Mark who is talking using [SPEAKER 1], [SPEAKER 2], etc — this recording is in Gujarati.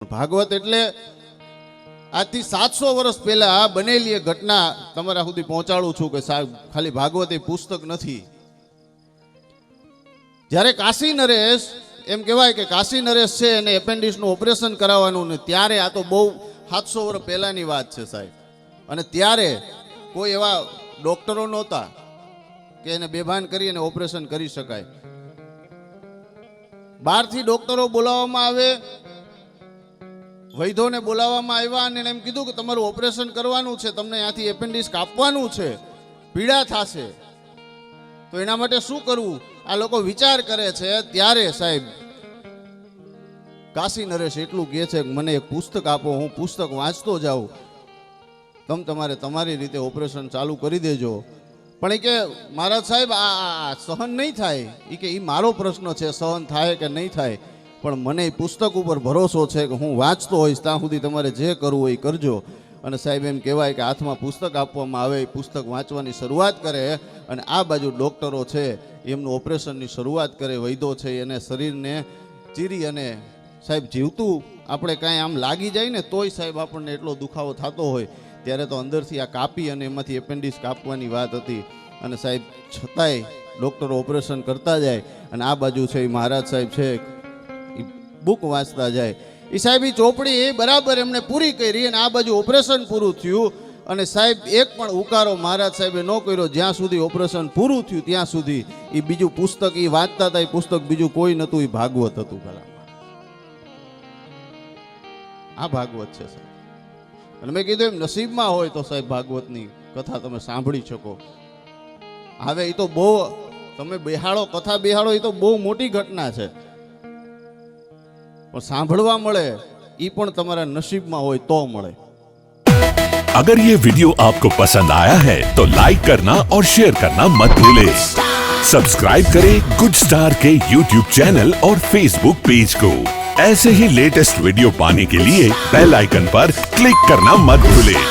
[SPEAKER 1] ભાગવત એટલે આજથી 700 વર્ષ પહેલા બનેલી એક ઘટના તમારા સુધી પહોંચાડું છું કે સાહેબ ખાલી ભાગવત એ પુસ્તક નથી. જ્યારે કાશી નરેશ એમ કહેવાય કે કાશી નરેશ છે એને એપેન્ડિક્સનું ઓપરેશન કરાવવાનું ને ત્યારે આ તો બહુ 700 વર્ષ પહેલાની વાત છે સાહેબ. અને ત્યારે કોઈ એવા ડોક્ટરો નહોતા કે એને બેભાન કરી અને ઓપરેશન કરી શકાય. બહારથી ડોક્ટરો બોલાવવામાં આવે, વૈદ્યોને બોલાવવામાં આવ્યા અને એમ કીધું કે તમારું ઓપરેશન કરવાનું છે, તમને ત્યાંથી એપેન્ડિક્સ કાપવાનું છે, પીડા થશે, તો એના માટે શું કરવું આ લોકો વિચાર કરે છે. ત્યારે સાહેબ કાશી નરેશ એટલું કહે છે કે મને એક પુસ્તક આપો, હું પુસ્તક વાંચતો જાઉં, તમારે તમારી રીતે ઓપરેશન ચાલુ કરી દેજો. પણ એ કે મહારાજ સાહેબ આ સહન નહીં થાય. એ કે એ મારો પ્રશ્ન છે સહન થાય કે નહીં થાય, પણ મને એ પુસ્તક ઉપર ભરોસો છે કે હું વાંચતો હોઈશ ત્યાં સુધી તમારે જે કરવું હોય એ કરજો. અને સાહેબ એમ કહેવાય કે હાથમાં પુસ્તક આપવામાં આવે, એ પુસ્તક વાંચવાની શરૂઆત કરે અને આ બાજુ ડૉક્ટરો છે એમનું ઓપરેશનની શરૂઆત કરે. વૈદ્યો છે એને શરીરને ચીરી અને સાહેબ જીવતું આપણે કાંઈ આમ લાગી જાય ને તોય સાહેબ આપણને એટલો દુખાવો થતો હોય. ત્યારે તો અંદરથી આ કાપી અને એમાંથી એપેન્ડિક્સ કાપવાની વાત હતી. અને સાહેબ છતાંય ડૉક્ટરો ઓપરેશન કરતા જાય અને આ બાજુ છે એ મહારાજ સાહેબ છે બુક વાંચતા જાય. એ સાહેબ એ ચોપડી બરાબર એમણે પૂરી કરી અને આ બાજુ ઓપરેશન પૂરું થયું. અને સાહેબ એક પણ ઉકારો મહારાજ સાહેબે ન કર્યો જ્યાં સુધી ઓપરેશન પૂરું થયું ત્યાં સુધી. એ બીજું પુસ્તક એ વાંચતા હતા, એ પુસ્તક બીજું કોઈ નહોતું, એ ભાગવત હતું. ભલા આ ભાગવત છે સાહેબ. અને મેં કીધું એમ નસીબમાં હોય તો સાહેબ ભાગવતની કથા તમે સાંભળી શકો. હવે એ તો બહુ તમે બેહાડો, કથા બેહાડો, એ તો બહુ મોટી ઘટના છે, પણ સાંભળવા મળે એ પણ તમારા નસીબમાં હોય તો મળે.
[SPEAKER 2] अगर ये वीडियो आपको पसंद आया है तो लाइक करना और शेयर करना मत भूलें. सब्सक्राइब करें गुड स्टार के YouTube चैनल और Facebook पेज को. ऐसे ही लेटेस्ट वीडियो पाने के लिए बेल आइकन पर क्लिक करना मत भूलें.